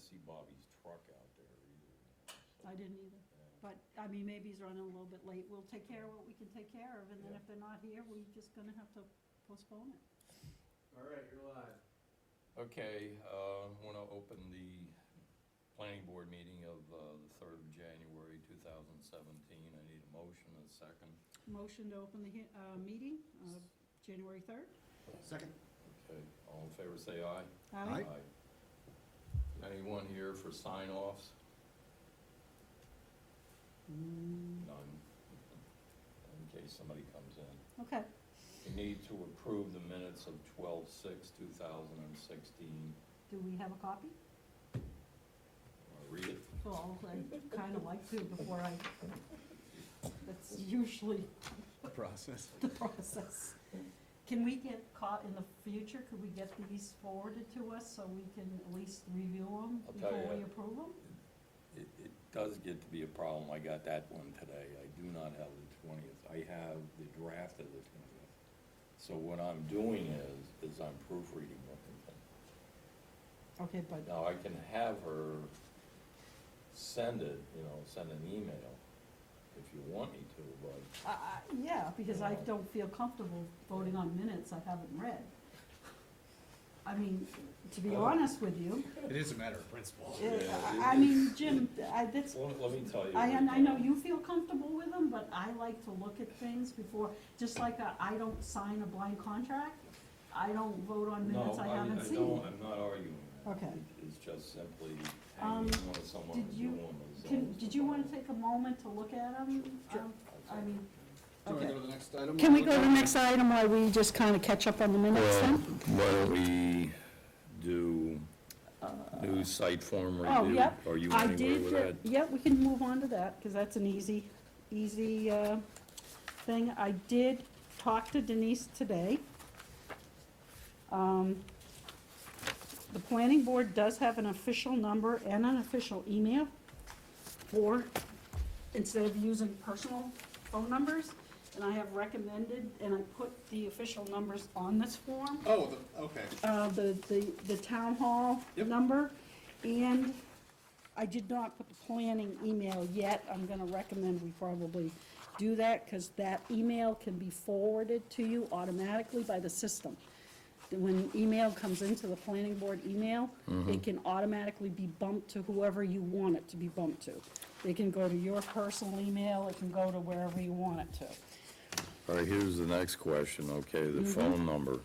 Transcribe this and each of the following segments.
see Bobby's truck out there either. I didn't either. But, I mean, maybe he's running a little bit late. We'll take care of what we can take care of, and then Yeah. if they're not here, we're just gonna have to postpone it. All right, you're live. Okay, want to open the planning board meeting of the 3rd of January, 2017. I need a motion and a second. Motion to open the meeting, January 3rd. Second. Okay, all in favor, say aye. Aye. Anyone here for sign-offs? Mm, None. In case somebody comes in. Okay, We need to approve the minutes of 12/6/2016. do we have a copy? Read it. Well, I kinda like to before that's usually Process. the process. Can we get caught in the future, could we get these forwarded to us so we can at least review them I'll tell before we you. approve them? It does get to be a problem. I got that one today. I do not have the 20th. I have the draft of the 20th. So what I'm doing is I'm proofreading everything. Okay, but, Now, I can have her send it, send an email if you want me to, but yeah, because I don't feel comfortable voting on minutes I haven't read. I mean, to be honest with you, It is a matter of principle. I mean, Jim, that's, well, let me tell you. I know you feel comfortable with them, but I like to look at things before, just like I don't sign a blind contract, I don't vote on minutes I haven't seen. No, I'm not arguing that. Okay. It's just simply hanging on to someone Did who's you, doing them. did you wanna take a moment to look at them? Sure. I mean, Do you want to okay. go to the next item? Can we go to the next item while we just kinda catch up on the minutes then? Why don't we do new site form review? Oh, yep. Are you I anywhere with that? Yeah, we can move on to that, because that's an easy thing. I did talk to Denise today. The planning board does have an official number and an official email for, instead of using personal phone numbers, and I have recommended, and I put the official numbers on this form. Oh, okay. The town hall Yep. number, and I did not put the planning email yet. I'm gonna recommend we probably do that, because that email can be forwarded to you automatically by the system. When email comes into the planning board email, it can automatically be bumped to whoever you want it to be bumped to. It can go to your personal email, it can go to wherever you want it to. All right, here's the next question, okay, the phone number.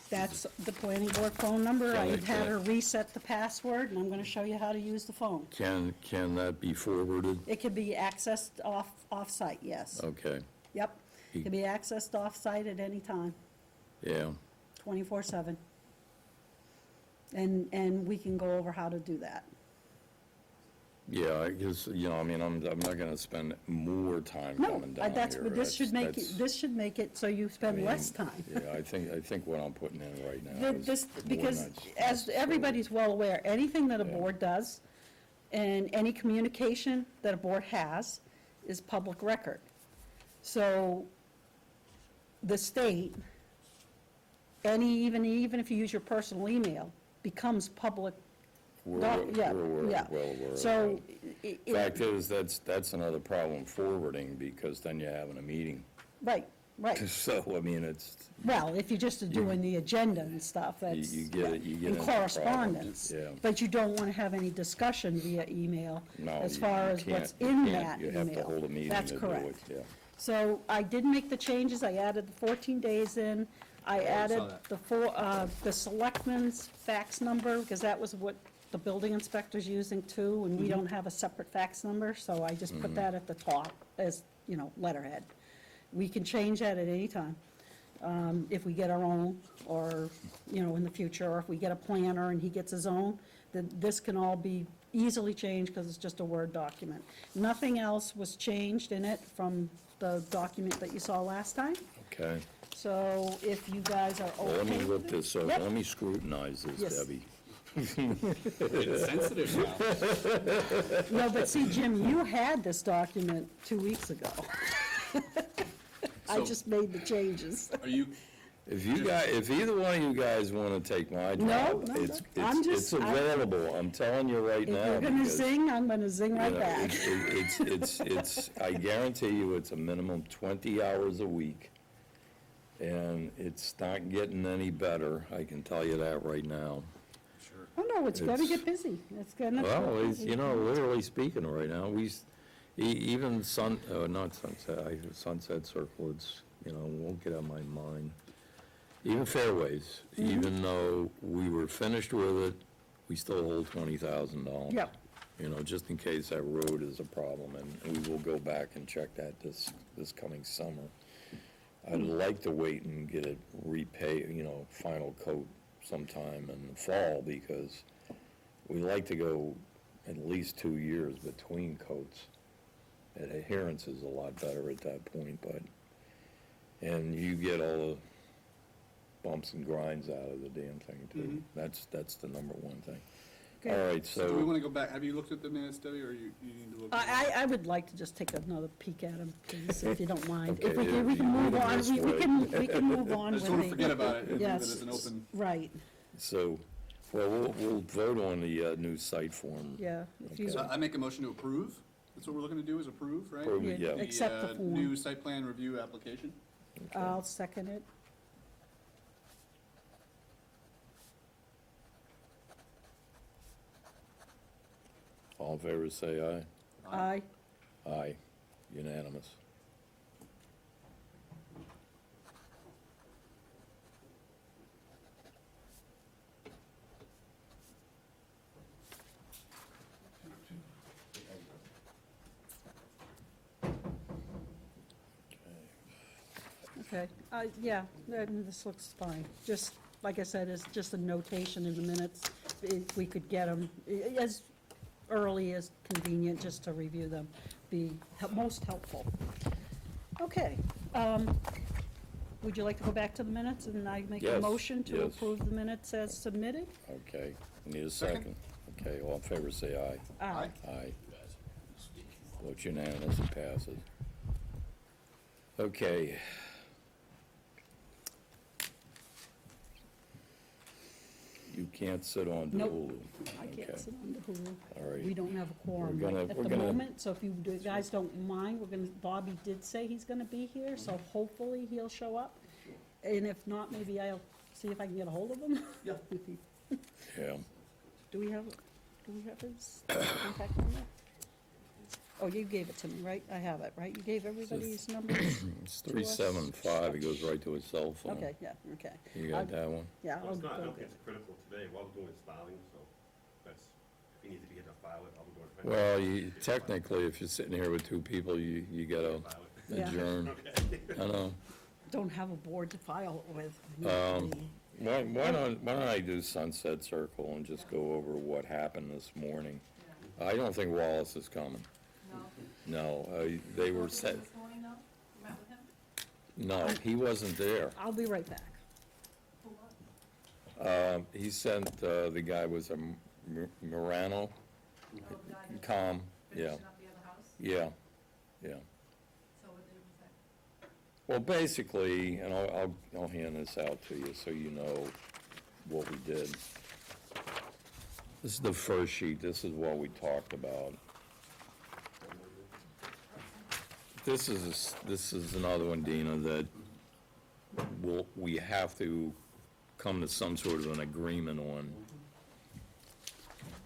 That's the planning board phone number. I Can I- had her reset the password, and I'm gonna show you how to use the phone. Can that be forwarded? It can be accessed off-site, yes. Okay, Yep, it can be accessed off-site at any time, yeah. 24/7. And we can go over how to do that. Yeah, I guess, I'm not gonna spend more time No, coming down that's, here. but this should make That's- it, this should make it so you I spend mean, less time. Yeah, I think what I'm putting in right now is This, more because than as necessary. everybody's well aware, anything that a Yeah. board does and any communication that a board has is public record. So the state, even if you use your personal email, becomes public. We're yeah, well yeah. aware of So, that. Fact is, that's another problem forwarding, because then you're having a meeting. right. So, it's, Well, if you're just doing the agenda and stuff, that's. you get it, you get And into correspondence. problems, yeah. But you don't want to have any discussion via email No, as you- far you as what's can't- you in can't. that You email. have to hold a meeting That's to do it, correct. yeah. So I did make the changes, I added the 14 days in, I added that. the selectmen's fax number, because that was what the building inspector's using too, and we don't have a separate fax number, so I just put that at the top as, letterhead. We can change that at any time, if we get our own, or, in the future, or if we get a planner and he gets his own, then this can all be easily changed, because it's just a Word document. Nothing else was changed in it from the document that you saw last time, Okay, so if you guys are okay well, let me look with it- this up, Yep. let me scrutinize this, Yes. Debbie. It's sensitive now. No, but see, Jim, you had this document 2 weeks ago. I So- just made the changes. Are you If either one of you guys wanna take my job, no, I'm it's just- available, I'm telling you right If now. you're gonna because, zing, I'm gonna zing you right know, back. I guarantee you, it's a minimum 20 hours a week. And it's not getting any better, I can tell you that right now. Sure. Oh, no, it's gonna It's- get busy. It's gonna. Well, literally speaking right now, even not Sunset, Sunset Circle, it's, won't get out of my mind. Even Fairways, even though we were finished with it, we still hold $20,000. Yep. Just in case that road is a problem, and we will go back and check that this coming summer. I'd like to wait and get it final coat sometime in the fall, because we like to go at least 2 years between coats. And adherence is a lot better at that point, and you get all the bumps and grinds out of the damn thing too. That's the number one thing. Okay. All right, So do we so, want to go back, have you looked at the minutes, Debbie, or you need to look? I would like to just take another peek at them, please, if you don't mind. Okay, If we yeah, can, we can you move do it on, this we way. can move on I with just want to the- forget about it, and leave it Yes, as an open. right, we'll vote on the new site form. yeah. If you- Okay. So I make a motion to approve, that's what we're looking to do, is approve, right? Approve it, Yeah, yeah. accept the form. New site plan review application. I'll second it. All in favor, say aye. Aye. Aye, unanimous. Okay, yeah, this looks fine. Just, like I said, it's just a notation in the minutes. If we could get them as early as convenient, just to review them, be most helpful. Okay, would you like to go back to the minutes, and I make a Yes, motion to yes. approve the minutes as submitted? Okay, need a Second. second? Okay, all in favor, say aye. Aye. Aye. Vote unanimous, it passes. Okay. You can't sit on the Nope. Hulu. I Okay. can't sit on the Hulu. All right. We don't have a quorum We're gonna- right at we're the gonna- moment, so if you guys don't mind, Bobby did say he's gonna be here, so hopefully he'll show up. And if not, maybe I'll see if I can get a hold of him. Yeah. Yeah, Do we have his contact number? Oh, you gave it to me, right? I have it, right? You gave everybody's numbers? it's 375, it goes right to his cell phone. Okay, yeah, okay. You got that one? Yeah, Well, I'll it's not, I go don't get think it. it's critical today, what we're doing is filing, so that's, if he needs to get to file it, I'll be doing it. Well, technically, if you're sitting here with two people, you gotta File it. Yeah. adjourn. I know. Don't have a board to file it with. Why don't I do Sunset Circle and just go over what happened this morning? I don't think Wallace is coming. No, they were set, This morning, though? You met with him? no, he wasn't there. I'll be right back. For what? He sent, the guy was a Morano, Oh, the guy that Com, yeah, finishing up the other house? yeah, yeah. So what did he say? Well, basically, and I'll hand this out to you so you know what we did. This is the first sheet, this is what we talked about. This is another one, Dina, that we have to come to some sort of an agreement on.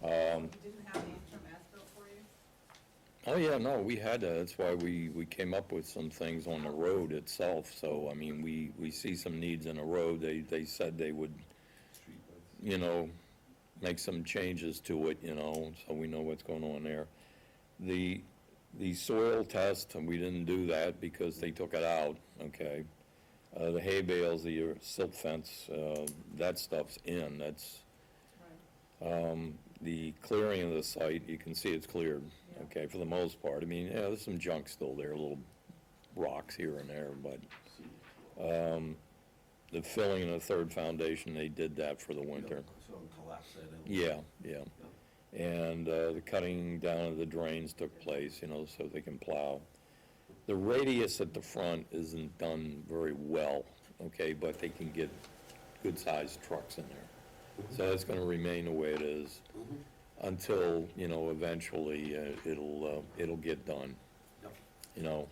You didn't have the interim as-built for you? Oh, yeah, no, we had that, that's why we came up with some things on the road itself, so, I mean, we see some needs in the road, they said they would, make some changes to it, so we know what's going on there. The soil test, and we didn't do that because they took it out, okay? The hay bales, the silt fence, that stuff's in, that's, Right. the clearing of the site, you can see it's cleared, okay, for the most part. I mean, yeah, there's some junk still there, little rocks here and there, but, the filling in the third foundation, they did that for the winter. So collapse that in. Yeah, yeah. And, the cutting down of the drains took place, so they can plow. The radius at the front isn't done very well, okay, but they can get good-sized trucks in there. So it's gonna remain the way it is until, you know, eventually it'll get done, Yep. you know.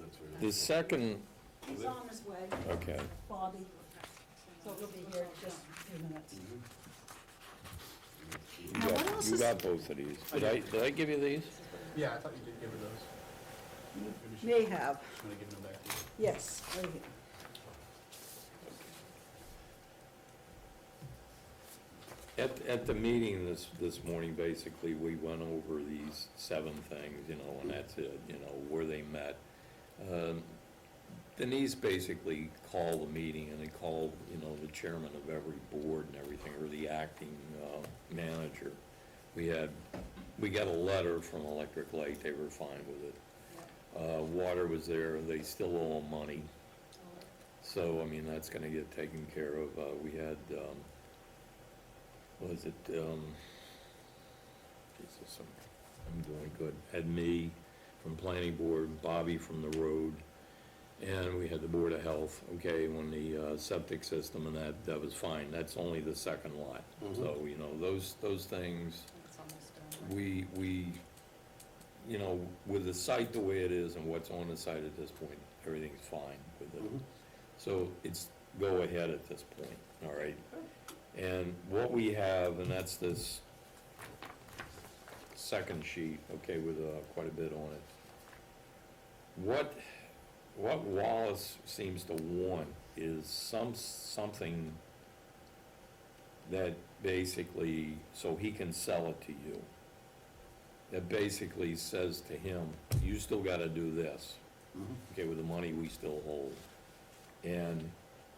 That's very The nice. second, He's on his way, okay, Bobby, so he'll be here in just a few minutes. you Now, what else got, you is- got both of these. Did I give you these? Yeah, I thought you did give her those. Maybe she- May have, she's gonna give them back to you. yes, right here. At the meeting this morning, basically, we went over these 7 things, you know, and that's it, you know, where they met. Denise basically called the meeting, and they called, you know, the chairman of every board and everything, or the acting manager. We got a letter from Electric Light, they were fine with it. Water was there, they still owe them money. So, I mean, that's gonna get taken care of. We had, what was it, Jesus, I'm doing good. Had me from planning board, Bobby from the road, and we had the Board of Health, okay, when the septic system and that was fine. That's only the second lot. So, you know, those things, It's almost done. we, you know, with the site the way it is and what's on the site at this point, everything's fine with it. So it's go ahead at this point, all right? And what we have, and that's this second sheet, okay, with quite a bit on it. What Wallace seems to want is something that basically, so he can sell it to you, that basically says to him, you still gotta do this, okay, with the money we still hold. And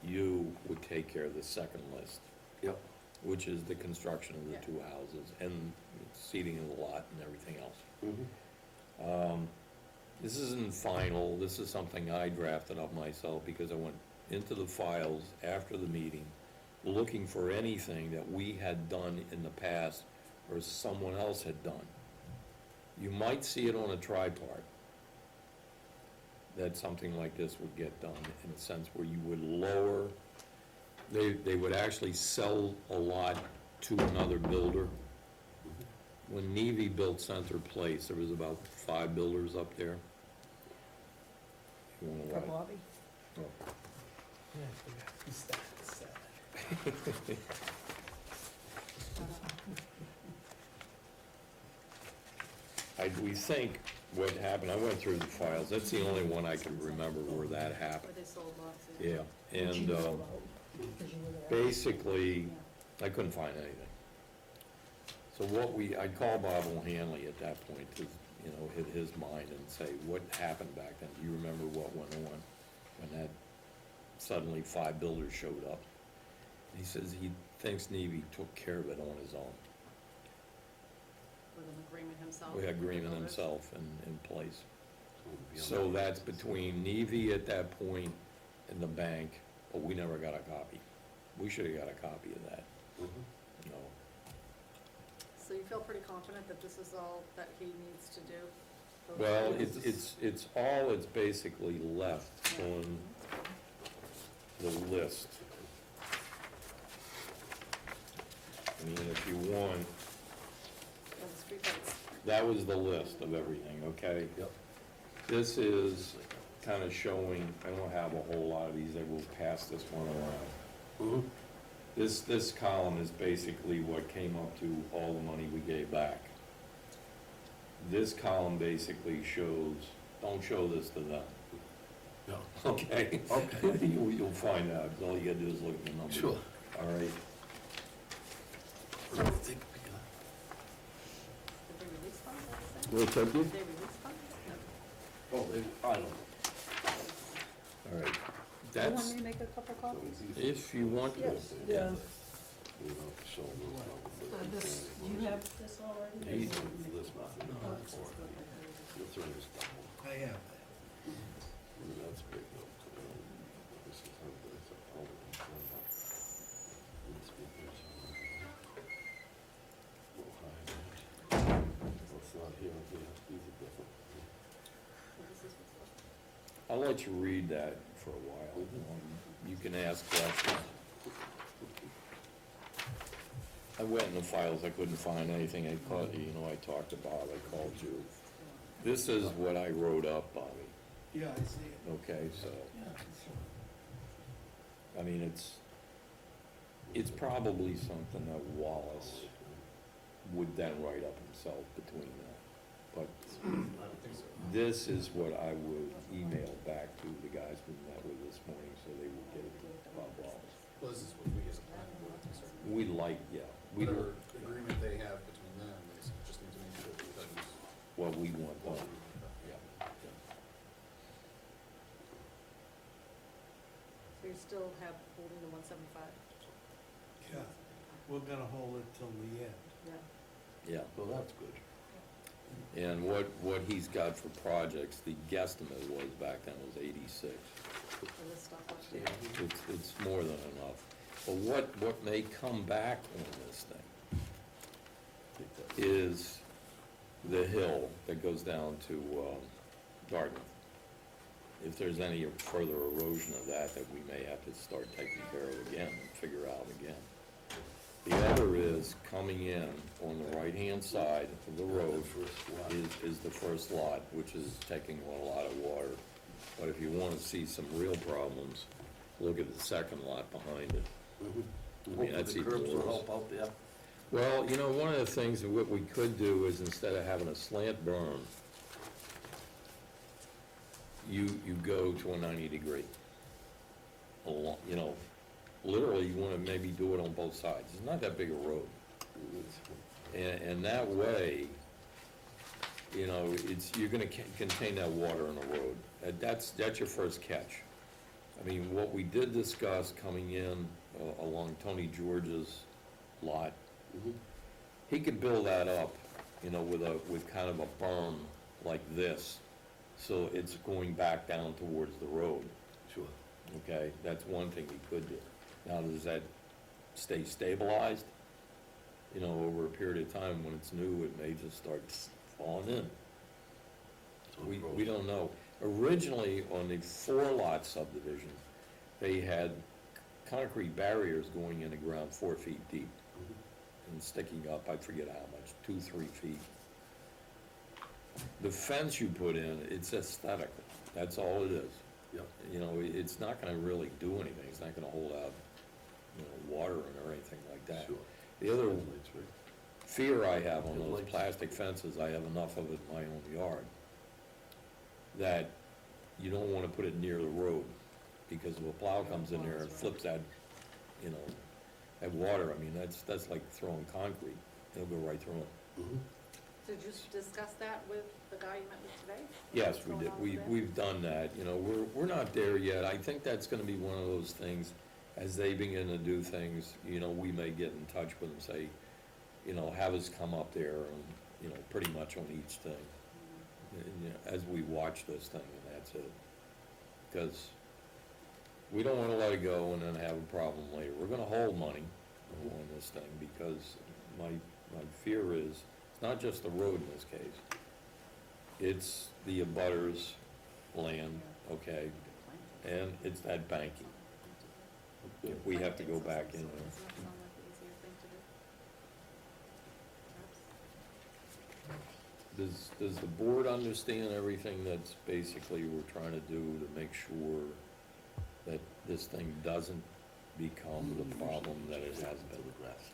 you would take care of the second list, Yep. which is the construction of the Yeah. 2 houses and seating of the lot and everything else. Mhm. This isn't final, this is something I drafted up myself because I went into the files after the meeting, looking for anything that we had done in the past or someone else had done. You might see it on a tripart, that something like this would get done, in a sense where you would lower, they would actually sell a lot to another builder. When Neve built Center Place, there was about 5 builders up there. You wanna For watch? Bobby. We think what happened, I went through the files, that's the only one I can remember where that happened. Where they sold lots of. Yeah, Which you and, know about, 'cause you were there. basically, I couldn't find anything. So I called Bob O'Hanley at that point to, you know, hit his mind and say, what happened back then? Do you remember what went on when that suddenly 5 builders showed up? He says he thinks Neve took care of it on his own. With an agreement himself. We had with the agreement builders. himself in place. Beyond So that. that's between Neve at that point and the bank, but we never got a copy. We should've got a copy of that, Mhm. you know. So you feel pretty confident that this is all that he needs to do? Those Well, things? it's basically left on the list. I mean, if you want, And the street lights. that was the list of everything, okay? Yep. This is kind of showing, I don't have a whole lot of these, I will pass this one around. Mhm. This column is basically what came up to all the money we gave back. This column basically shows, don't show this to them, Yeah. okay? Okay. You'll find out, all you gotta do is look at the numbers. Sure. All right, I think we got- Did they release funds, what was that? what's that, Did they release funds? No. Oh, I don't know. all right, Do you want that's, me to make a couple copies? if you want to. Yes, yeah. You know, show them what- This, do you have this already? He- This nothing. You'll throw this down. I have that. That's big though. This is how this is all in December. Let's get this one. We'll hide it. Well, it's not here, these are different. So this is what's left. I'll let you read that for a while. you can ask questions. I went in the files, I couldn't find anything, I called, you know, I talked to Bob, I called you. This is what I wrote up, Bobby, Yeah, I see it. okay, so, Yeah, I mean, it's probably something that Wallace would then write up himself between that. But I don't think so. this is what I would email back to the guys we met with this morning, so they would get it to Bob Wallace. Well, this is what we as a planning board think, sir. We like, yeah, we, Whatever agreement they have between them, they just need to make sure that it doesn't. what we want done, Yeah. yeah. So you still have holding the 175? yeah, we're gonna hold it till the end. Yeah. Yeah, Well, that's good. and what he's got for projects, the guesstimate was back then was 86. For this stuff up there. It's more than enough. But what may come back on this thing is the hill that goes down to Dartmouth. If there's any further erosion of that we may have to start taking care of again and figure out again. The other is coming in on the right-hand side of the road is the first lot, which is taking a lot of water. But if you want to see some real problems, look at the second lot behind it. I mean, that's Hopefully even the curbs will worse. help out there. Well, you know, one of the things that what we could do is instead of having a slant berm, you go to a 90-degree. You know, literally, you want to maybe do it on both sides. It's not that big a road. And that way, you know, you're gonna contain that water in the road. That's your first catch. I mean, what we did discuss coming in along Tony George's lot, he could build that up, you know, with kind of a berm like this, so it's going back down towards the road, Sure. okay? That's one thing he could do. Now, does that stay stabilized? You know, over a period of time, when it's new, it may just start falling in. We don't know. Originally, on the 4-lot subdivision, they had concrete barriers going in the ground 4 feet deep and sticking up, I forget how much, 2, 3 feet. The fence you put in, it's aesthetic, that's all it is. Yeah. You know, it's not gonna really do anything, it's not gonna hold out, you know, water or anything like that. Sure. The other Lights, right? fear I have on Good those lights. plastic fences, I have enough of it in my own yard, that you don't wanna put it near the road, because if a plow comes in there and flips that, you know, that water, I mean, that's like throwing concrete, it'll go right through it. Mhm. Did you discuss that with the guy you met with today? Yes, What's we going did, on with that? we've done that, you know, we're not there yet, I think that's gonna be one of those things, as they begin to do things, you know, we may get in touch with them, say, you know, have us come up there and, you know, pretty much on each thing. And, you know, as we watch this thing, and that's it. Because we don't wanna let it go and then have a problem later. We're gonna hold money on this thing, because my fear is, it's not just the road in this case. It's the abutters' land, okay, and it's that banking. If we have to go back in there. Doesn't that sound like the easier thing to do? Perhaps? Does the board understand everything that's basically we're trying to do to make sure that this thing doesn't become the problem that it has been?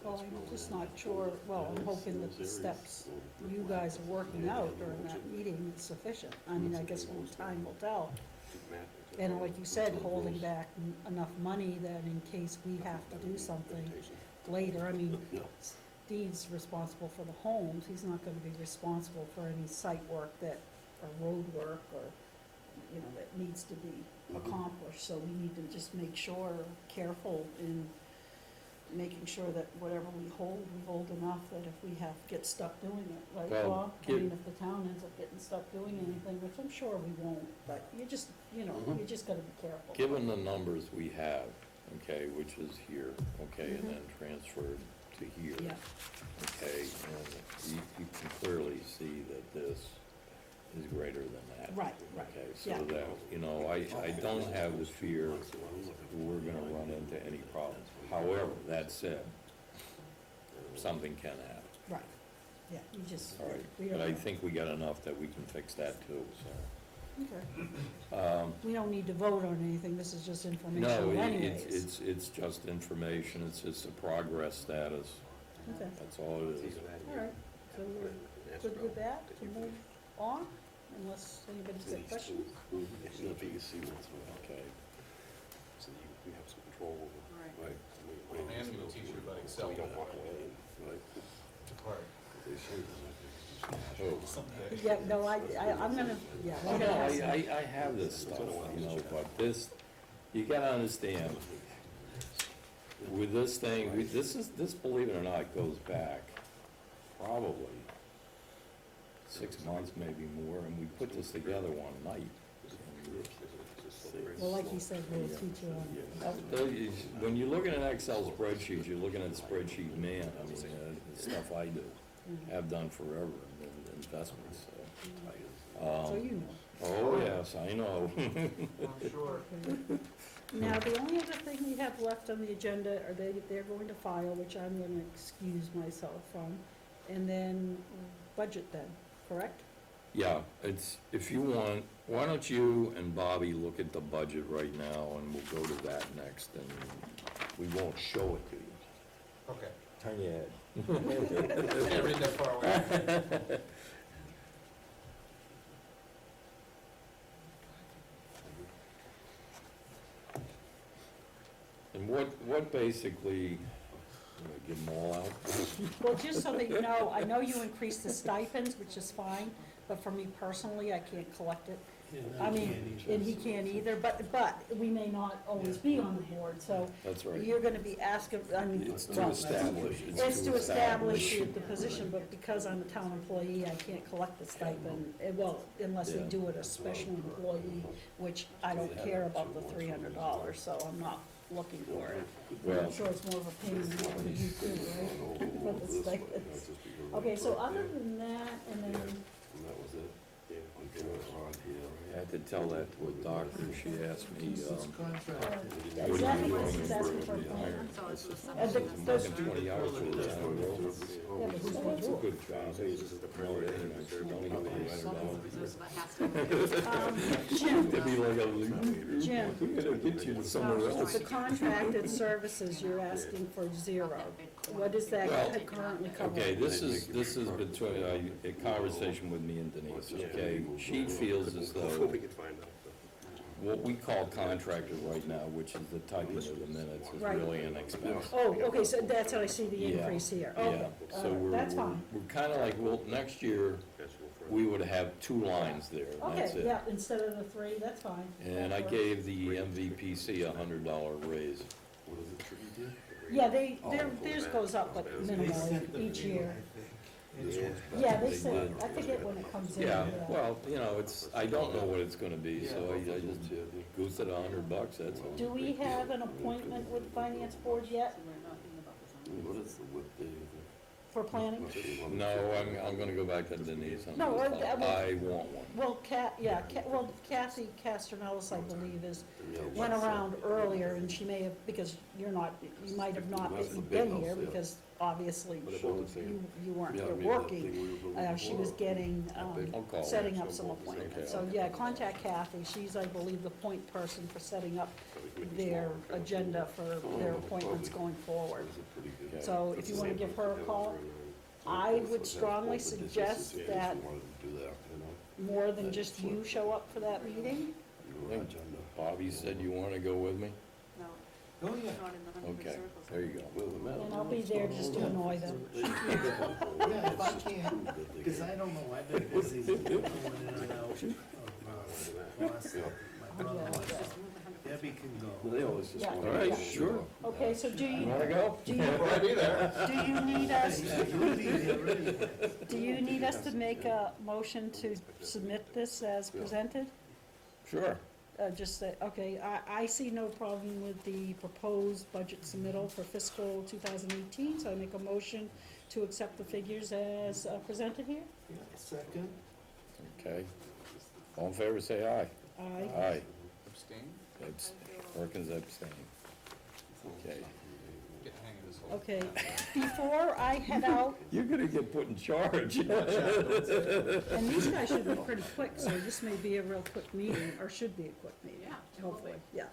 Well, I'm just not sure, well, I'm hoping that the steps you guys are working out during that meeting is sufficient. I mean, I guess only time will tell. And like you said, holding back enough money that in case we have to do something later, I mean, Steve's responsible for the homes, he's not gonna be responsible for any site work that, or road work, or, you know, that needs to be accomplished, so we need to just make sure, careful in making sure that whatever we hold enough that if we have, get stuck doing it, right, Well, Bob? I give- mean, if the town ends up getting stuck doing anything, which I'm sure we won't, but you just, you know, you just gotta be careful. Given the numbers we have, okay, which is here, okay, and then transferred to here. Yeah. Okay, and you can clearly see that this is greater than that. Right, right, Okay, yeah. so that, you know, I don't have the fear we're gonna run into any problems. However, that said, something can happen, Right, yeah, you just. all right? we don't But I know. think we got enough that we can fix that too, so. Okay. We don't need to vote on anything, this is just No, informational anyways. it's just information, it's just a progress status, Okay, that's all it is. all right, so we're good with that, to move on, unless anybody's got questions? You know, you see what's Okay. so we have some control over. Right. Right. Well, Andy will teach you about Excel. So we don't walk away, right? Part. They say there's Oh. Someday. Yeah, no, I'm gonna, yeah. Oh, we're no, gonna have some- I have this stuff, you know, but this, you gotta understand, with this thing, this, believe it or not, goes back probably 6 months, maybe more, and we put this together one night. Well, like you said, we'll teach you on. When you're looking at an Excel spreadsheet, you're looking at a spreadsheet man, I mean, the stuff I do, have done forever in investments, so. So you know. Oh, yes, I know. I'm sure. Now, the only other thing we have left on the agenda are they're going to file, which I'm gonna excuse myself from, and then budget then, correct? Yeah, it's, if you want, why don't you and Bobby look at the budget right now, and we'll go to that next, and we won't show it to you. Okay. Turn your head. Can't read that far away. And what basically, you know, give them all out? Well, just so that you know, I know you increased the stipends, which is fine, but for me personally, I can't collect it. I mean, and he can't either, but we may not always be on the board, so That's right. you're gonna be asking, I mean, It's to well, establish. it's to establish the position, but because I'm a town employee, I can't collect the stipend, well, unless we Yeah. do it as special employee, which I don't care about the $300, so I'm not looking for it. Well- I'm sure it's more of a pain in the ass for you too, right? For the stipends. Okay, so other than that, and then, And that was it. Yeah. I had to tell that to a doctor, she asked me, is what that are you because doing he's in asking for a Berkeley? plan? So it's the And the- I'm those- working 20 hours for the town, well, Yeah, but who's gonna it's a do it? good job. This is the No, it ain't. It's only $300. There's about half the. Jim, It'd be like a, Jim, we're gonna get you to somewhere else. the contracted services, you're asking for 0. What is that Well, currently covering? Okay, this is between, a conversation with me and Denise, okay? She feels as though We could find out. what we call contracted right now, which is the typing of the minutes, is Right. really inexpensive. Oh, okay, so that's how I see the Yeah, increase here. Yeah, Okay, all so right, that's fine. we're kinda like, well, next year, we would have 2 lines there, and that's Okay, it. yeah, instead of the 3, that's fine. And I That gave the MVPC a $100 raise. What is it, Tricky did? Yeah, theirs goes up, but They minimal sent them each to me, year. I think. Yeah, they They said, did. I forget when it comes in. Yeah, well, you know, I don't know what it's gonna be, so I just Yeah. goosed it $100, that's all. Do we have an appointment with Finance Board yet What is the what day? for planning? No, I'm gonna go back to Denise on No, this. well, I want one. Well, Kathy Castronellis, I believe, went around earlier, and she may have, because you might have not That's the big been house, here, yeah. because obviously But it wasn't saying- you weren't Yeah, I here mean, that working. thing we were building She was before, getting, I'll call her. setting up some Okay, appointments. So, okay. yeah, contact Kathy, she's, I believe, the point person for setting up their agenda for their appointments going forward. Okay. So if you want to give her a call, I would strongly suggest that more than just you show up for that meeting. Bobby said you wanna go with me? No, Oh, yeah. not in the 100 Okay, circles. there you go. And I'll be there just to annoy them. Yeah, if I can't, because I don't know, I've been busy going in and out of Boston. My brother, Yeah. Debbie can go. They always just Yeah. want. All right, sure. Okay, so do You you, wanna go? do you, I'll be there. do you need us, Yeah, you'll be there, right? do you need us to make a motion to submit this as presented? Sure. Just say, okay, I see no problem with the proposed budget submittal for fiscal 2018, so I make a motion to accept the figures as presented here. Yeah, second? Okay. All in favor, say aye. Aye. Aye. Abstain? That's, Thank you. Perkins abstained. Okay. Get the hang of this whole. Okay, before I head out, You're gonna get put in charge. and these guys should be pretty quick, so this may be a real quick meeting, or should be a quick meeting. Yeah, Hopefully, hopefully.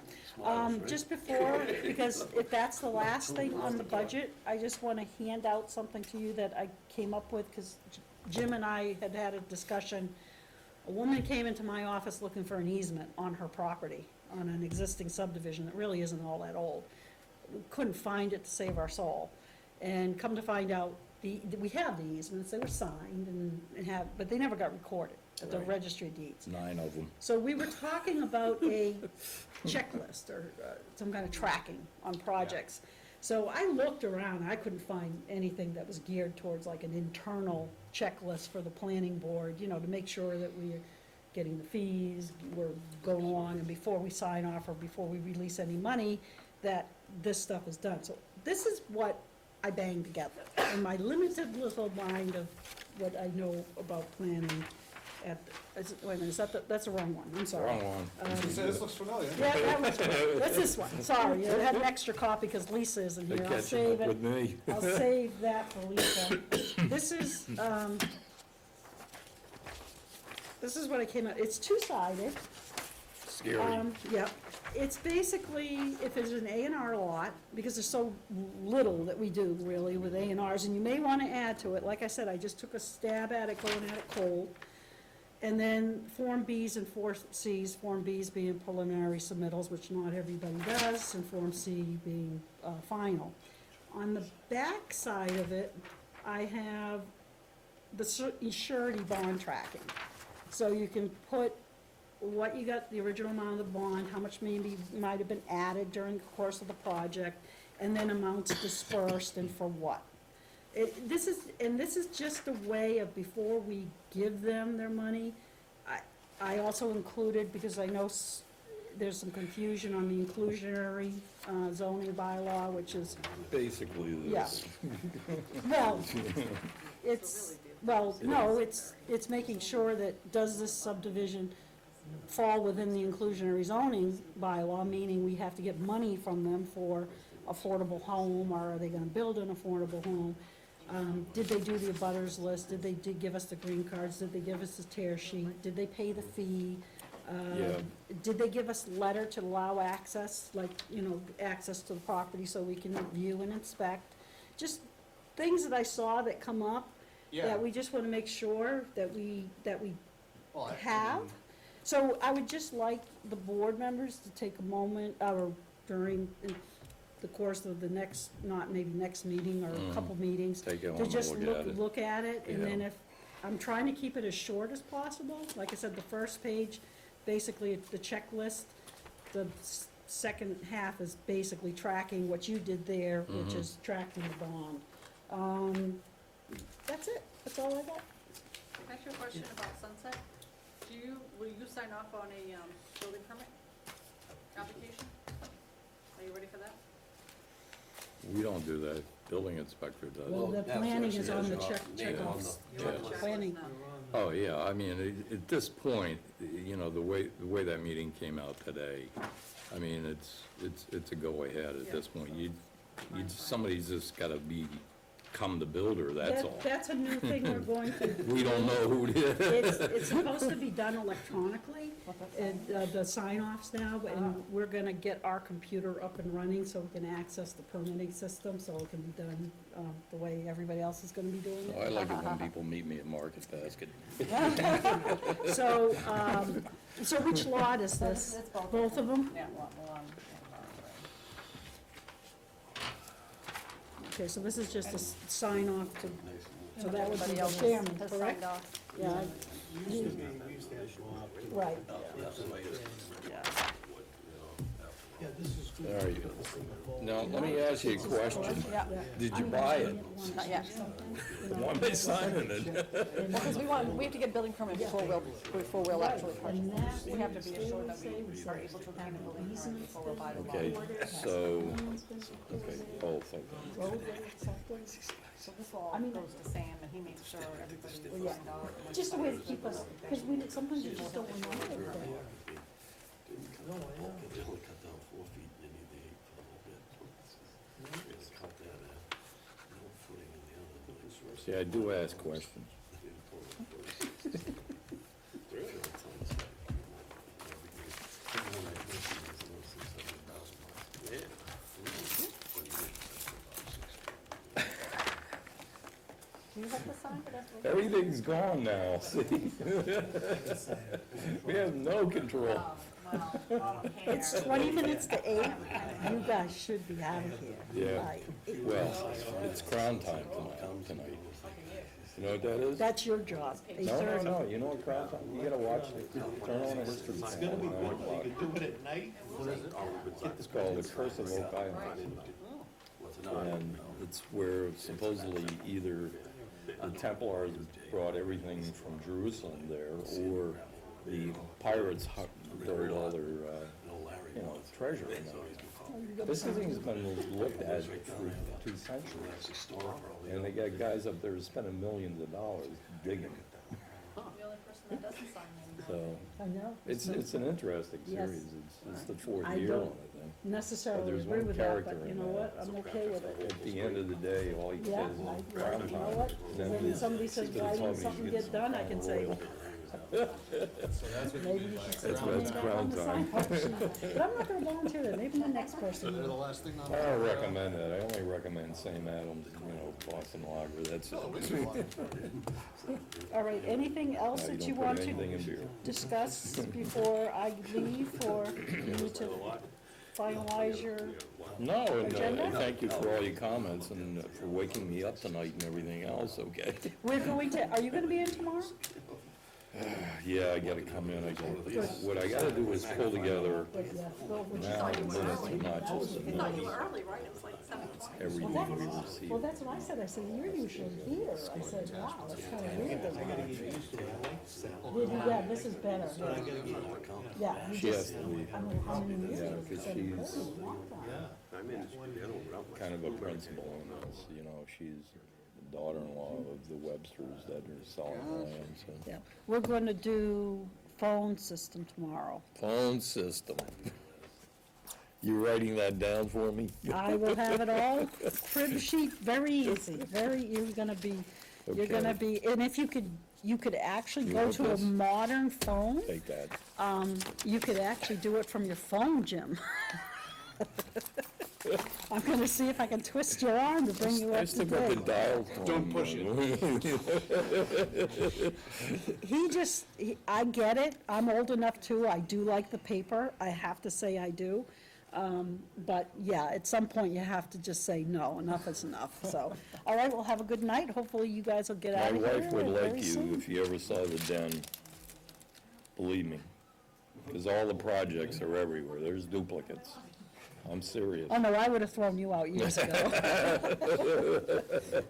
yeah. Just before, because if that's the last thing on the budget, I just want to hand out something to you that I came up with, because Jim and I had had a discussion. A woman came into my office looking for an easement on her property, on an existing subdivision that really isn't all that old. We couldn't find it to save our soul. And come to find out, we have the easements, they were signed and have, but they never got recorded at the Right. registry of deeds. 9 of them. So we were talking about a checklist or some kind of tracking on projects. So I looked around, I couldn't find anything that was geared towards like an internal checklist for the planning board, you know, to make sure that we're getting the fees, we're going along, and before we sign off or before we release any money, that this stuff is done. So this is what I banged together in my limited little mind of what I know about planning at, wait a minute, that's the wrong one, I'm sorry. Wrong one. She said, this looks familiar. Yeah, that's this one, sorry, I had an extra copy because Lisa isn't They're here, I'll catching save up it. with me. I'll save that for Lisa. This is what I came up, it's two-sided. Scary. Yeah, it's basically, if it's an A and R lot, because there's so little that we do really with A and Rs, and you may wanna add to it, like I said, I just took a stab at it, going at it cold. And then Form Bs and Form Cs, Form Bs being preliminary submittals, which not everybody does, and Form C being final. On the back side of it, I have the surety bond tracking. So you can put what you got, the original amount of the bond, how much maybe might have been added during the course of the project, and then amounts dispersed and for what. This is just a way of, before we give them their money, I also included, because I know there's some confusion on the inclusionary zoning bylaw, which is, Basically yeah. this. Well, it's, well, no, it's making sure that, does this subdivision fall within the inclusionary zoning bylaw, meaning we have to get money from them for affordable home, or are they gonna build an affordable home? Did they do the abutters list? Did they give us the green cards? Did they give us the tear sheet? Did they pay the fee? Yeah. Did they give us letter to allow access, like, you know, access to the property so we can view and inspect? Just things that I saw that come up, Yeah. that we just wanna make sure that we Well, I have. mean, So I would just like the board members to take a moment, or during the course of the next, not maybe next meeting or a couple meetings, Take it to home and just look at it. look at it, and then Yeah. if, I'm trying to keep it as short as possible. Like I said, the first page, basically it's the checklist. The second half is basically tracking what you did there, which Mhm. is tracking the bond. That's it, that's all I got. Can I ask you a question about Sunset? Will you sign off on a, building permit application? Are you ready for that? We don't do that. Building inspector does. Well, the that's planning actually is on the his job. check, Yeah, on checkoffs. the- You're on the Yeah. checklist Planning. now. Oh, yeah, I mean, at this point, you know, the way that meeting came out today, I mean, it's a go-ahead at Yeah. this point. Somebody's just gotta become the builder, that's all. That's a new thing we're going to. We don't know who it is. It's supposed to be done electronically, and the sign-offs now, and we're gonna get our computer up and running so we can access the permitting system, so it can be done the way everybody else is gonna be doing I it. like it when people meet me at Market Basket. So, so which lot is this? It's both. Both of them? Yeah, one. Okay, so this is just a sign-off to, so that would be Everybody the else chairman, has correct? signed off. Yeah, We used to have to go out to- right, Yeah, this is good. There you go. Now, let me ask you a question. Yeah, Did you buy it? not yet. Why am I signing it? Because we have to get building permit before we'll actually purchase. and that We have to be would assured that still we say are able to obtain a building permit before we'll buy the lot. Okay, so, okay, both, okay. road acceptance. So this all I mean- goes to Sam and he makes sure everybody's Yeah. signed off. and Just a way to everybody's- keep us, because we, sometimes you just don't remember everything. No, I know. They only cut down 4 feet. See, I do ask questions. Do you have the sign? Everything's gone now, see? We have no control. It's 20 minutes to 8. You guys should be out of here. Yeah. by 8. Well, it's crown time tonight. You know what that is? That's your job, No, 8:30. no, you know what crown time, you gotta watch it, turn on a history channel at 9 o'clock. You could do it at night. It's called The Curse of Oak Island. And it's where supposedly either the Templars brought everything from Jerusalem there, or the pirates buried all their, treasure in there. This thing's been looked at for 2 centuries. And they got guys up there spending millions of dollars digging. The only person that doesn't sign anymore. So, I know. it's an interesting Yes. series. It's the 4th I year on don't it, I think. necessarily There's agree one with that, character but you in know that. what? I'm okay with it. At the end of the day, all he Yeah, says is I, crown you know time. what? Then When he- somebody says, he why told me didn't he something gets get done, I can say, royal. maybe you should say That's my why it's name back on the crown sign. But I'm not gonna volunteer that, maybe the next person They're the will. last thing on. I don't recommend that. I only recommend Sam Adams, Boston Lager, that's it. All right, anything else You that you don't put want anything to in beer. discuss before I leave, or you need to finalize your, No, and Agenda? I thank you for all your comments and for waking me up tonight and everything else, okay? we're going to, are you gonna be in tomorrow? Yeah, I gotta come in, what I gotta do is pull together But, yeah, well, which is now all the you minutes want. and not just the I thought you minutes, were early, right? It was like 7:20. everything Well, we that's, receive. well, that's what I said, I said, you're usually here, I said, wow, that's kinda weird that we're not here. Yeah, this is better, yeah, you She has just, to leave. I don't know how many years. Yeah, it's 'cause been she's- crazy, a long time. Kind of a principal in this, she's the daughter-in-law of the Websters that are selling the land, so. Yeah, we're gonna do phone system tomorrow. Phone system. You writing that down for me? I will have it all, crib sheet, very easy, you're gonna be, and if you could actually You go want to a this? modern phone, Take that. you could actually do it from your phone, Jim. I'm gonna see if I can twist your arm to bring you I up to still got the date. dial tone. Don't push I get it, I'm old enough too, I do like the paper, I have to say I do. But yeah, at some point you have to just say, no, enough is enough, so. All right, well, have a good night, hopefully you guys will get My out of here wife would very like you soon. if you ever saw the den, believe me, because all the projects are everywhere, there's duplicates. I'm serious. Oh, no, I would have thrown you out years ago.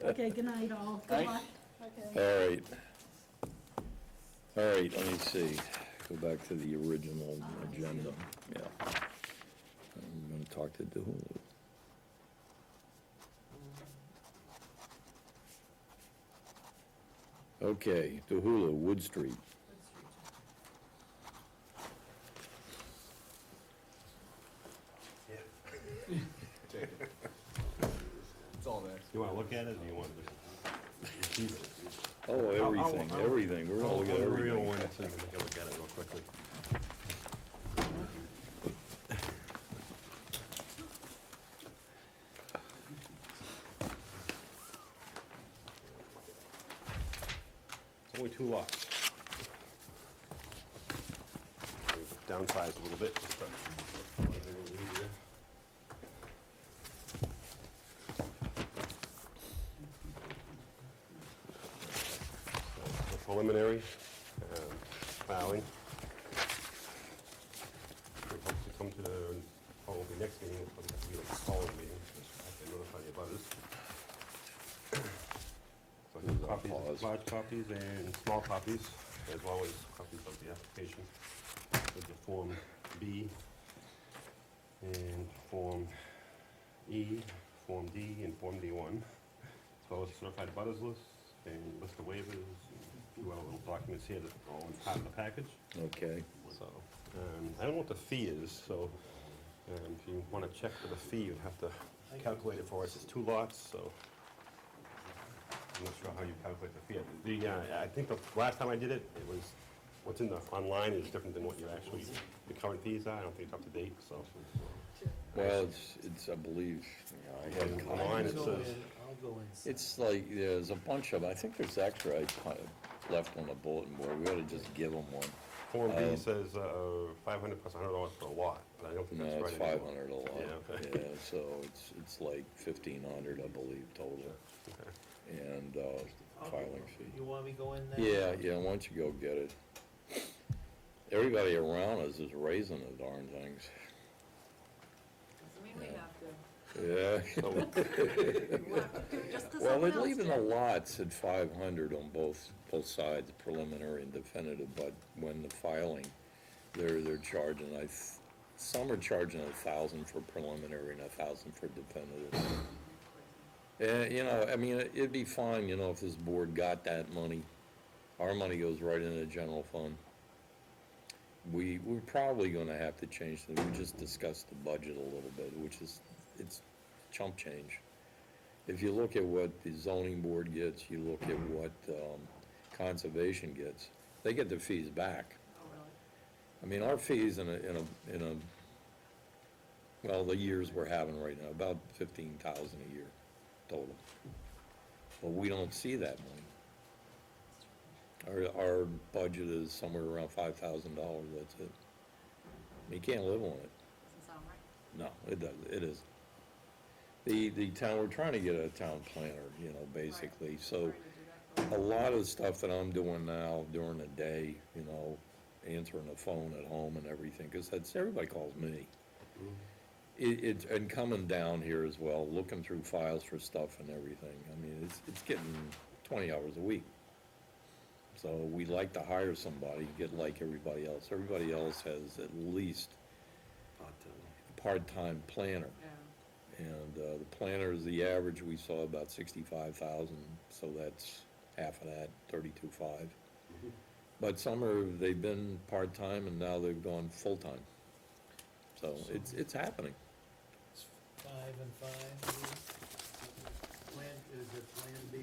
Okay, good night all, good luck. All right. All right, let me see, go back to the original agenda, yeah. I'm gonna talk to DeHulu. Okay, DeHulu, Wood Street. It's all there. You wanna look at it, or you want to? Oh, everything, we're gonna look at Real everything. one, so you can look at it real quickly. It's only 2 lots. Downsize a little bit. Preliminary filing. We hope to come to the, probably next meeting, will probably have to be the following meeting, just have to notify the abutters. So I have copies, large copies and small copies, as well as copies of the application, with the Form B and Form E, Form D, and Form D1, as well as certified abutters list and list of waivers, a few other little documents here that are all part of the package. Okay, So, I don't know what the fee is, so, if you wanna check for the fee, you'd have to calculate it for us, it's 2 lots, so. I'm not sure how you calculate the fee. I think the last time I did it, it was, what's in the, online is different than what you actually, the current fees are. I don't think it's up to date, so. Well, it's, I believe, I had Online I'll copies. it go says- in, I'll go inside. It's like, there's a bunch of, I think there's extra I kind of left on the bulletin board, we ought to just give them one. Form B Um, says 500 plus $100 per lot, but I don't think No, that's right it's anymore. 500 a lot. Yeah, okay. Yeah, so it's like 1,500, I believe, total, Okay. and I'll go. filing fee. You want me to go in there? Yeah, why don't you go get it? Everybody around us is raising the darn things. Doesn't mean we Yeah. have to. Yeah. So, We'll have to do it just 'cause Well, someone they're else leaving the did. lots at 500 on both sides, preliminary and definitive, but when the filing, they're charging, some are charging 1,000 for preliminary and 1,000 for definitive. You know, I mean, it'd be fine, you know, if this board got that money. Our money goes right into the general fund. We're probably gonna have to change things. We just discussed the budget a little bit, which is, it's chump change. If you look at what the zoning board gets, you look at what conservation gets, they get their fees back. Oh, really? I mean, our fees in a, well, the years we're having right now, about 15,000 a year total. But we don't see that money. Our budget is somewhere around $5,000, that's it. You can't live on it. Doesn't sound right. No, it doesn't, it isn't. The town, we're trying to get a town planner, you know, basically, so Trying to do that a for- lot of stuff that I'm doing now during the day, you know, answering the phone at home and everything, because that's, everybody calls me. And coming down here as well, looking through files for stuff and everything, I mean, it's getting 20 hours a week. So we'd like to hire somebody, get like everybody else. Everybody else has at least a part-time planner. Yeah. And the planners, the average, we saw about 65,000, so that's half of that, 32.5. But some are, they've been part-time and now they've gone full-time. So it's happening. 5 and 5. Plan, is it Plan B,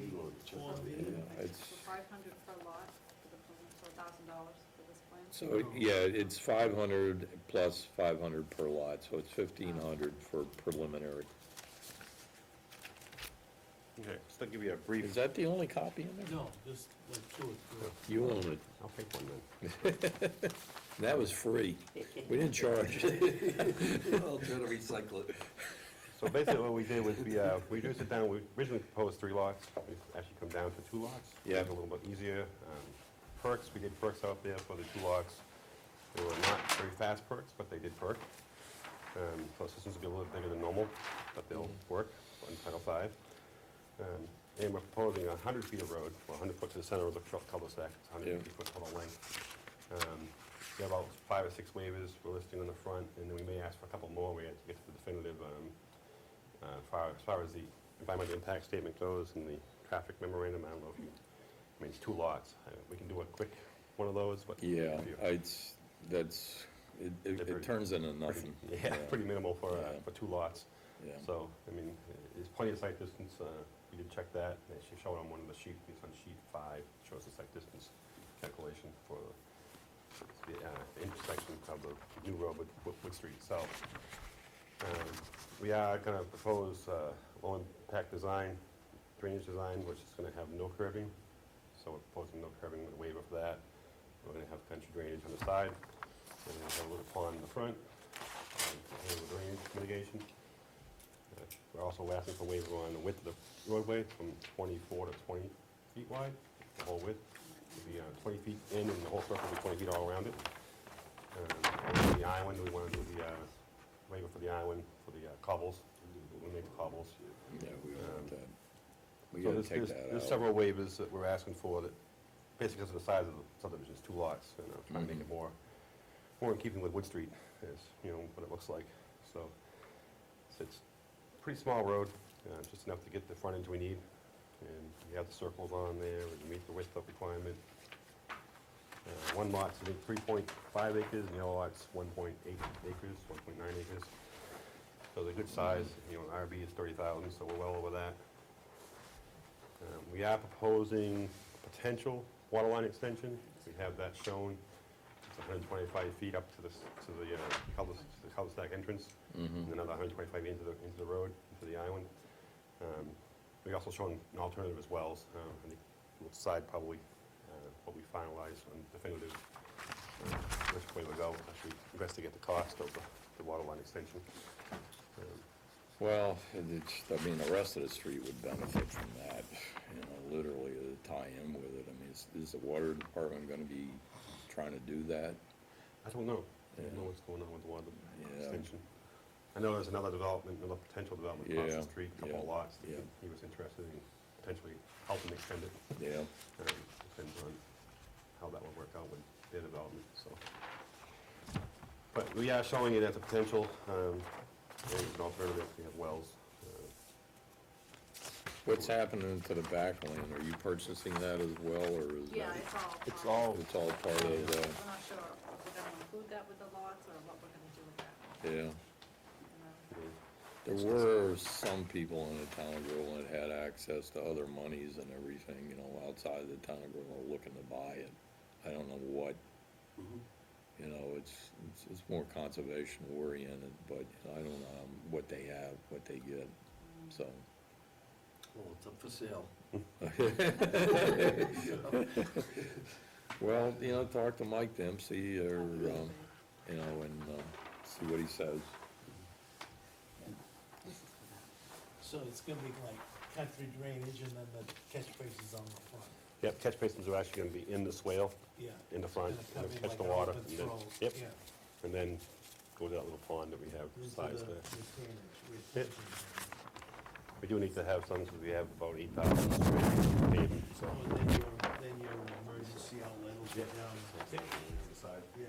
Form B? Yeah, it's, So 500 per lot for the plan, so $1,000 for this plan? so, yeah, it's 500 plus 500 per lot, so it's 1,500 for preliminary. okay, just to give you a brief, Is that the only copy in there? No, just like 2 or 3. You own it. I'll take one then. That was free. We didn't charge. I'll try to recycle it. So basically what we did was we reduced it down, we originally proposed 3 lots, we actually come down to 2 lots. Yeah. Make it a little bit easier. Perks, we did perks out there for the 2 lots. They were not very fast perks, but they did perk. So systems will be a little bigger than normal, but they'll work on Title V. And we're proposing 100 feet of road, well, 100 foot to the center of the cul-de-sac, it's 150 Yeah. foot total length. We have about 5 or 6 waivers we're listing on the front, and then we may ask for a couple more, we have to get to the definitive, as far as the environmental impact statement goes and the traffic memorandum, I don't know if you, I mean, it's 2 lots. We can do a quick one of those, but. Yeah, if you- it turns into nothing. Yeah, pretty minimal Yeah. for 2 lots. Yeah. So, I mean, there's plenty of site distance, we did check that, and it should show it on one of the sheets, it's on sheet 5, shows the site distance calculation for the intersection of the new road with Wood Street itself. We are gonna propose low impact design, drainage design, which is gonna have no curbing, so we're proposing no curbing with a waiver for that. We're gonna have country drainage on the side, we're gonna have a little pond in the front, and handle drainage mitigation. We're also asking for waiver on the width of the roadway from 24 to 20 feet wide, the whole width. It'll be 20 feet in, and the whole circle will be 20 feet all around it. And the island, we want to do the waiver for the island, for the cobbles, we'll make the cobbles. Yeah, we want that. We So gotta there's- take there's- that There's out. several waivers that we're asking for, that, basically because of the size of the subdivision, it's 2 lots, and trying to make it more in keeping with Wood Street, is, you know, what it looks like. So, it's a pretty small road, just enough to get the frontage we need, and we have the circles on there, and meet the width of requirement. One lot's, I think, 3.5 acres, and the other lot's 1.8 acres, 1.9 acres. So they're good size, you know, RB is 30,000, so we're well over that. We are proposing a potential water line extension. We have that shown. It's 125 feet up to the cul-de-sac entrance, and another 125 into the road, into the island. We also shown an alternative as well. I think we'll decide probably what we finalize on definitive, which way we go. Actually investigate the cost of the water line extension. Well, I mean, the rest of the street would benefit from that, literally to tie in with it. I mean, is the water department gonna be trying to do that? I don't know. I don't know what's going on with the water extension. I know there's another development, another potential development across Yeah, the street, a couple of yeah, lots. That yeah. He was interested in potentially helping extend it. Yeah, Depends on how that will work out with their development, so. But we are showing it as a potential, and an alternative. We have wells. what's happening to the back land? Are you purchasing that as well, or is Yeah, that? it's all. It's all part of, We're not sure if we're gonna include that with the lots or what we're gonna do with that. yeah. you know. There were some people in the town of Groveland that had access to other monies and everything, outside of the town of Groveland looking to buy it. I don't know what, it's more conservation oriented, but I don't know what they have, what they get, so. Well, it's up for sale. Well, talk to Mike Dempsey or, and see what he says. So it's gonna be like cut-through drainage and then the catch bases on the front. Yep, catch basins are actually gonna be in the swale, Yeah. in the front, And it's gonna be catch like the an water. open and then- throws, Yep, yeah. and then go to that little pond that we have Into sized the there. retainage, Yeah. We do need to have some, because we have about 8,000 pavement, so. So then your emergency outlet will be down. Inside. Yeah.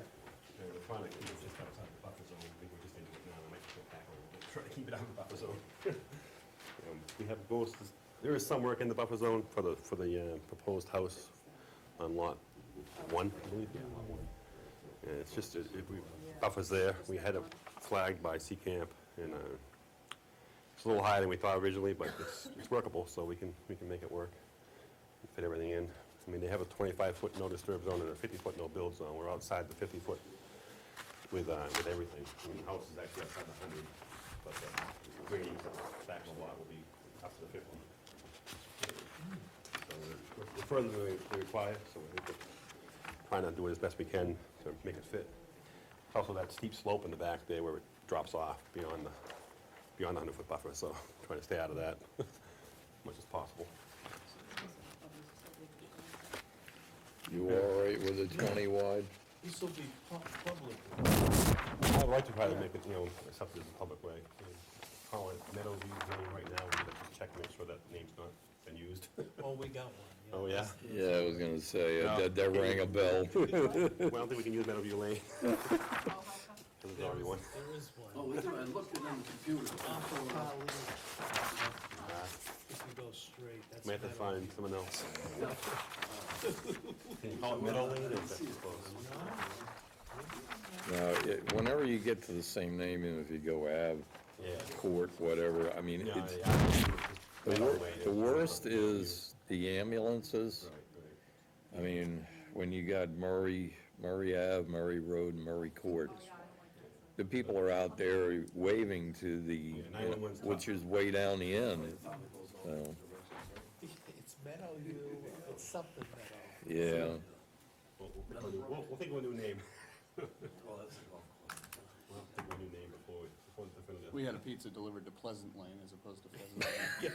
We're trying to keep it just outside the buffer zone. I think we're just into it now. I might go back a little bit, try to keep it out of the buffer zone. We have goals, there is some work in the buffer zone for the proposed house on lot 1, I believe. Yeah, lot 1. And it's just, buffer's there. We had it flagged by Seacamp, and it's a little higher than we thought originally, but it's workable, so we can make it work, fit everything in. I mean, they have a 25-foot no disturb zone and a 50-foot no build zone. We're outside the 50-foot with everything. I mean, the house is actually outside the 100, but the grading back of the lot will be up to the 50. So we're further than we require, so we're trying to do it as best we can to make it fit. Also, that steep slope in the back there where it drops off beyond the 100-foot buffer, so trying to stay out of that as much as possible. You all right with a 20 wide? This will be public. I'd like to try to make it, accepted as a public way. Call it Meadowview Lane right now, we have to check to make sure that name's not been used. Oh, we got one. Oh, yeah? Yeah, I was gonna say, No. that rang a bell. Well, I don't think we can use Meadowview Lane, Oh, how come? because there's already one. There is one. Oh, I looked it on the computer. Off of Colleen. If you go straight, that's. May have to Meadow. find someone else. Can you call it Meadow Lane, or is that too close? Now, whenever you get to the same name, if you go Ave, Yeah. Court, whatever, I mean, Yeah, it's, yeah. the worst is the ambulances. Right, I mean, when you got Murray Ave, Murray Road, and Murray Court, the people are out there waving to the, 911's which is way down the end. So, It's Meadowview, it's something Meadow. yeah, We'll think of a new name. We'll think of a new name before it's definitive. We had a pizza delivered to Pleasant Lane as opposed to Pleasant Lane.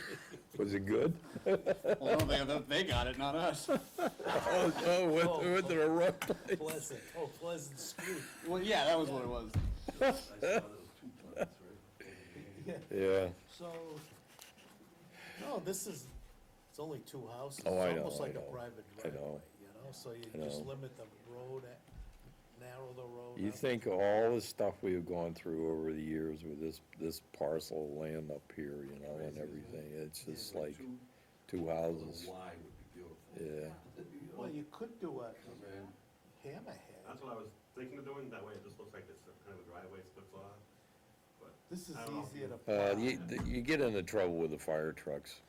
was it good? Well, no, they got it, not us. Went to the right place. Pleasant, Pleasant Street. Well, yeah, that was what it was. Yeah, So, no, this is, it's only 2 houses. Oh, I It's know, almost I like a know, private I driveway, know. so you I just know. limit the road, narrow the road. you up. think all the stuff we've gone through over the years with this parcel of land up here, and everything, it's just like 2 houses. Wide would be beautiful. Yeah, Well, you could do a hammerhead. That's what I was thinking of doing, that way it just looks like it's kind of a driveway splits off, but. This is I don't know. easier to. plow. you get into trouble with the fire trucks,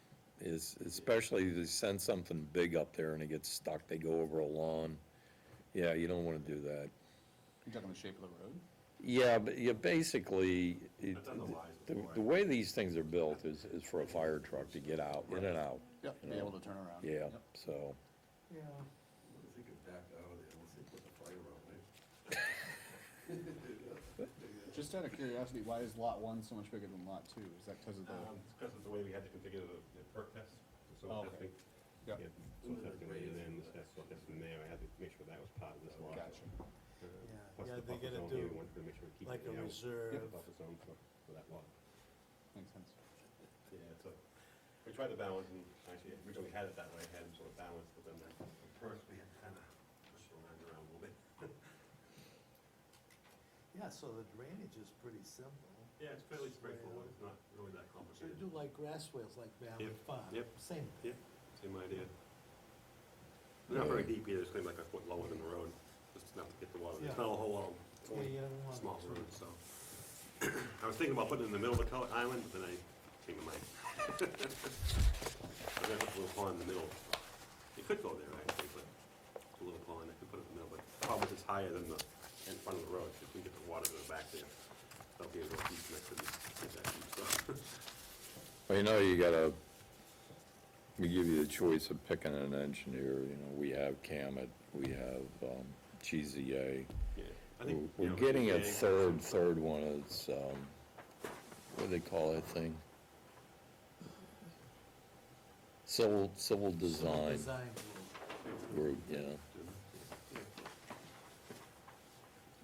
is, especially if they send something big up there and it gets stuck, they go over a lawn. Yeah, you don't wanna do that. You talking the shape of the road? Yeah, but yeah, basically, it- I've done the lines the, before. the way these things are built is for a fire truck to get out, in and out. Yep, You be know. able to turn around. Yeah, Yep. so, Yeah. They could back out of there unless they put the fire out, right? Just out of curiosity, why is lot one so much bigger than lot two? Is that because of the, It's because of the way we had to configure the perk test, the Oh, soil okay. testing. Yep. Yeah, soil testing, and then the soil testing there, I had to make sure that was part of this lot. Gotcha. Plus Yeah, the they buffer gotta zone do here, we wanted to make sure we keep like it a out. reserve. The buffer zone for that lot. Makes sense. Yeah, so, we tried to balance, and actually, originally had it that way, had it sort of balanced, but then first we had to kind of push the lines around a little bit. Yeah, so the drainage is pretty simple. Yeah, it's fairly straightforward, it's not really that Should complicated. do like grass swales like Valley Yep, Farm. yep. Same. Yeah, same idea. They're not very deep either, it's kind of like a foot lower than the road, just enough to get the water. It's Yeah. not a whole lot, it's Yeah, only you don't a want small to- road, so. I was thinking about putting it in the middle of the island, but then I changed my mind. I'm gonna put a little pond in the middle. You could go there, actually, but it's a little pond, I could put it in the middle, but the problem is it's higher than the, in front of the road, if we get the water to the back there. That'll be a real deep next to that deep stuff. well, you know, you gotta, we give you the choice of picking an engineer, you know, we have Camet, we have, GZA. Yeah, I think, We're you know, getting a CPA third one, it's, what do they call that thing? Civil design Design group, yeah.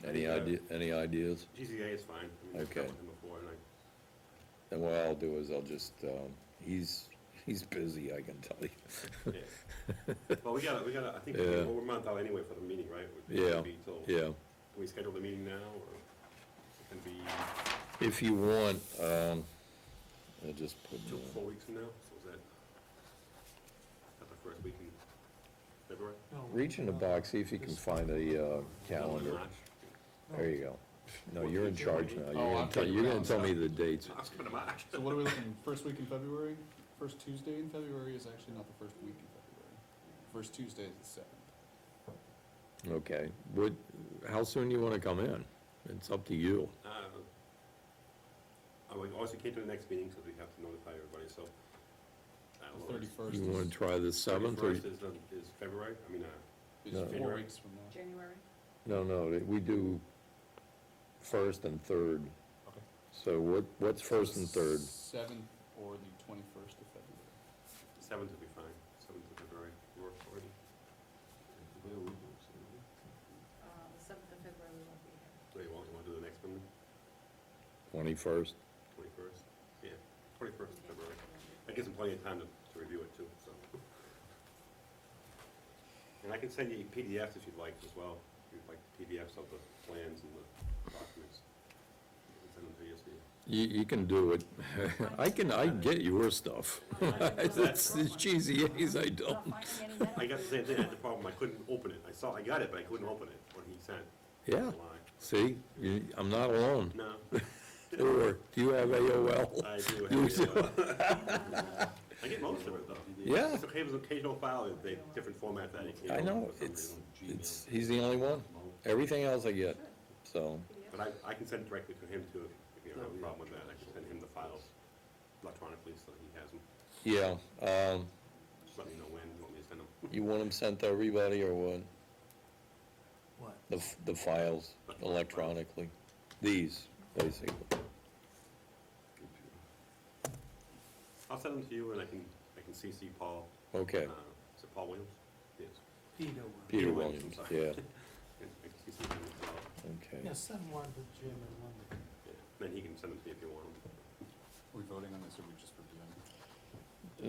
Any ideas? GZA is fine. I mean, I've Okay. dealt with him before, and And what I'll do is I'll just, he's busy, I can tell you. yeah. Well, we gotta, I think, Yeah. we're a month out anyway for the meeting, right? Yeah, yeah. Can we schedule the meeting now, or it can be If you want, I'll just put, 4 weeks from now? So is that the first week in February? reach in the box, see if you can find a calendar. March? There you go. No, you're in charge now. Oh, You're I'm gonna tell, taking you're gonna rounds tell now. me the dates. I'll skip it to March. So what are we looking, first week in February? First Tuesday in February is actually not the first week in February. First Tuesday is the 7th. Okay, how soon you wanna come in? It's up to you. I would also can't do the next meeting, because we have to notify everybody, so. I don't know, The 31st You wanna is, try the 7th, or, 31st is February, I mean, is No. 4 January. weeks from now. January? no, we do first and third. Okay. So what's first and third? 7th or the 21st of February. 7th would be fine, 7th of February, work already. The 7th of February, we won't be here. So you want to do the next one, 21st? 21st? Yeah, 21st of February. That gives them plenty of time to review it too, so. And I can send you PDFs if you'd like as well, if you'd like PDFs of the plans and the documents. I can send them to you, so you. You can do it. I can get your stuff. It's GZA's I Not don't. finding any metal. I got the same thing, I had the problem, I couldn't open it. I got it, but I couldn't open it, what he sent. Yeah, Online. see, I'm not alone. No, Or, do you have AOL? I do You have it. I get most of it though. Yeah. It's okay, there's an occasional file, they different format that it came I out know, for some it's, reason. he's the only one. Everything else I get, so, But I can send it directly to him too, if you don't have a problem with that. I can send him the files electronically so he has them. yeah. Just let me know when you want me to send them. You want them sent to everybody, or what? What? The files electronically? These, basically. I'll send them to you and I can CC Paul. Okay, Is it Paul Williams? Yes. Peter. Peter Williams, Williams, I'm sorry. yeah, I can CC him as well. okay. Yeah, send one to Jim and one to. Yeah. Then he can send them to you if you want them. Are we voting on this or are we just reviewing?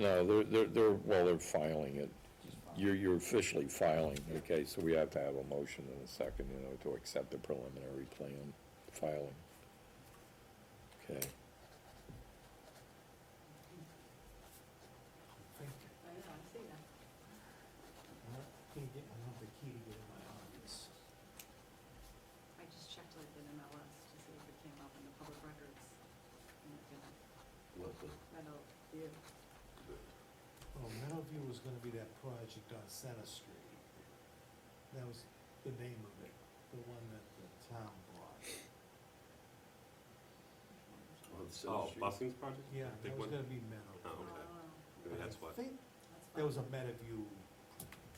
No, they're filing it. You're officially filing, okay, so we have to have a motion in a second, you know, to accept the preliminary plan filing. Okay, Think, I know, I see that. I want the key to get in my office. I just checked like the MLS to see if it came up in the public records. And it didn't. what the, Metal view. be that project on Center Street. That was the name of it, the one that the town bought. Oh, Boston's project? Yeah, Big that was one? gonna be Meadow. Oh, okay. Maybe that's what. I think there was a Meadowview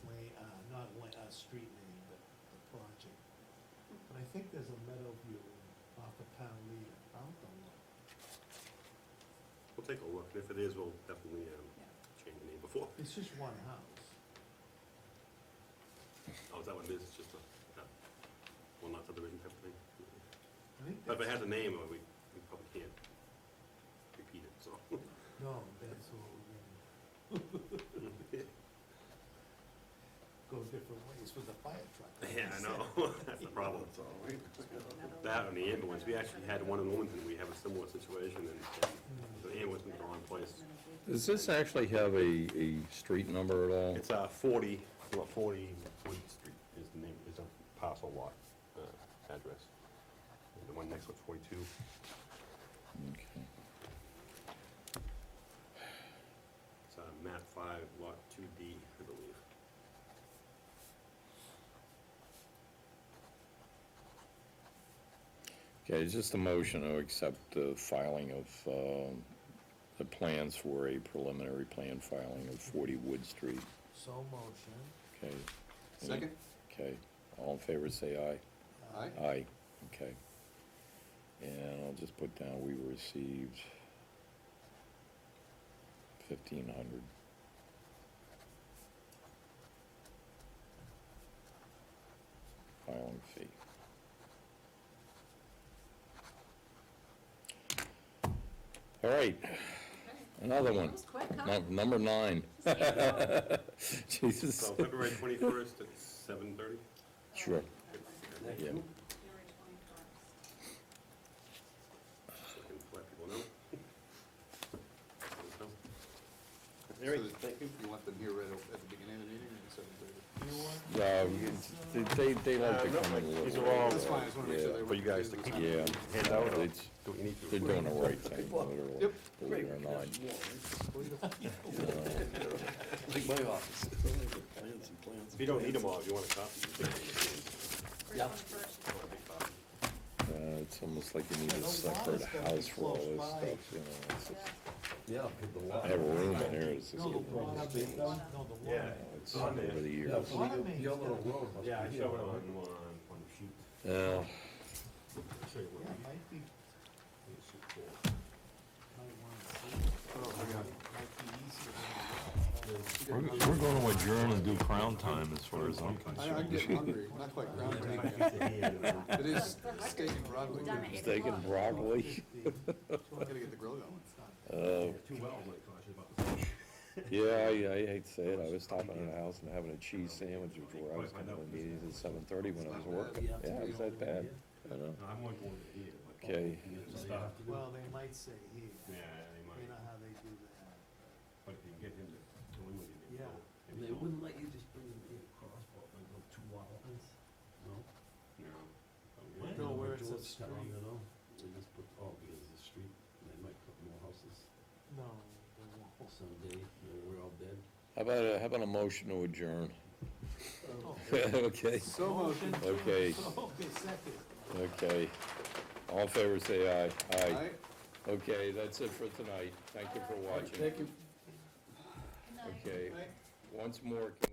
lane, not lane, street name, but the project. But I think there's a Meadowview off of Town Leader. I'll have to look. We'll take a look, and if it is, we'll definitely, change the name before. It's just one house. Oh, is that what it is? It's just a, well, not subdivision type of thing? I think But if it that's, has a name, we probably can't repeat it, so. no, that's what we're gonna go different ways with the fire truck. Yeah, I know, that's the problem. That and the ambulance, we actually had one in Wilmington, we have a similar situation, and the ambulance went to the wrong place. Does this actually have a street number at all? It's 40 Wood Street is the name, is a parcel lot address. And the one next one's 42. Okay. It's map 5, lot 2D, I believe. Okay, it's just a motion to accept the filing of, the plans for a preliminary plan filing of 40 Wood Street. So motion. Okay. Second? Okay, all in favor, say aye. Aye. Aye, okay. And I'll just put down, we received 1,500. Filing fee. All right, another one. That was quick, huh? Number 9. Jesus. So February 21st at 7:30? Sure, yeah. January 21st. So we can let people know. So you want them here right at the beginning of the meeting, or 7:30? You want? Yeah, they like to come in a little. These are all- That's fine, I just wanna make sure Yeah. they. For you guys to keep. Yeah. Hand out, or It's, do what you need to? they're doing the right thing, literally, Yep. believe it or not. Like my office. Plans and plans. If you don't need them all, if you want a copy, you can. February Yeah. 21st. You want a big copy? It's almost like you need Yeah, a those separate lots gotta be house for all close this by. stuff, you know. It's just- Yeah, because the I have a room in here, it's just, No, the water, no, the water. Yeah. it's over the years. Yeah, so your little road must be Yeah, I here. showed it on the sheet. Yeah, I'll show you Yeah, what it might be, the sheet for. might wanna see it. Oh, I got it. Might be easier than We're going to adjourn and do crown time as far as I'm I'm concerned. getting hungry, not quite ground time. It is steak and broccoli. Done at 8 steak and o'clock. broccoli. I gotta get the grill going. Two wells might cost you about the same. Yeah, I hate to say it, I was stopping at a house and having a cheese sandwich before I was coming to meetings at 7:30 when I was working. Yeah, it was that bad, I know. No, I'm only going to here. but- Okay. Well, they might say here, Yeah, they you might, know how they do that. but if you get him to go in with you, Yeah. And they wouldn't let you just bring in a crossbow, like go 2 hours, no? No. No, where it's a Georgetown, street. you know, they just put, oh, because it's a street, and they might put more houses No, they won't. someday, you know, we're all dead. How about a motion to adjourn? Okay, So motion. okay, Okay, second. okay. All in favor, say aye. Aye. Aye. Okay, that's it for tonight. Thank you for watching. Thank you. Okay, once more, can